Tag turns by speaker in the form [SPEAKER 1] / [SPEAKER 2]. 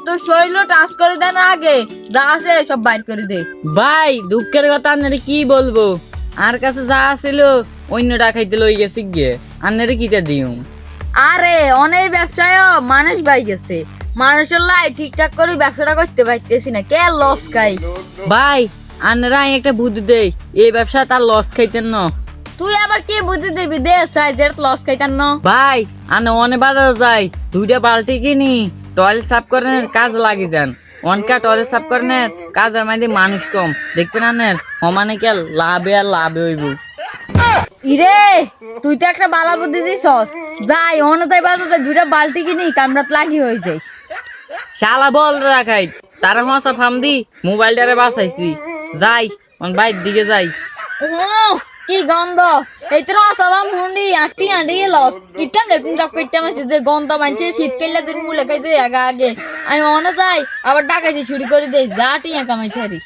[SPEAKER 1] তো শরীর টাচ করে দেন আগে যা আছে সব বাইর করে দে।
[SPEAKER 2] ভাই দুঃখের কথা আপনারে কি বলবো, আর কাছে যা ছিল অন্য ডাকাইতে লই গেছি গে, আপনারে কিটা দিউম।
[SPEAKER 1] আরে অনেক ব্যবসায় মানুষ বাই গেছে, মানুষের লাই ঠিকঠাক করে ব্যবসাটা করতে পারতেছি না, কে লস খাই।
[SPEAKER 2] ভাই আপনারা একটা বুদ্ধি দেই, এই ব্যবসা তার লস খাইতেন না।
[SPEAKER 1] তুই আবার কি বুঝে দিবি দে সাই যে লস খাইতাম না।
[SPEAKER 2] ভাই আনে অনেক বাজার যাই, 2টা বালতি কিনি, টয়লেট সাফ করেন কাজ লাগি যান। অনকা টয়লেট সাফ করেন কাজের মধ্যে মানুষ কম, দেখবেন আনের সমানে কে লাভে আর লাভে হইব।
[SPEAKER 1] ইরে তুই তো একটা বালা বুদ্ধি দিছস, যাই অনতাই বাজারে 2টা বালতি কিনি কামড়াত লাগি হয়ে যায়।
[SPEAKER 2] শালা বল রাখাই তারা মশা ফার্ম দি মোবাইলটারে বাঁচাইছি, যাই বাইর দিকে যাই।
[SPEAKER 1] কি গন্ধ, এই তো সবাই মুন্ডি আটি আটি লস কিতাম লেপটিন জব করতাম যে গন্ধ মানছে শীত কেলে দিন মুলে খাইছে আগে আগে আমি অনে যাই আবার ডাকাইতে শুরু করে দেই যা টিয়া কামাই থারি।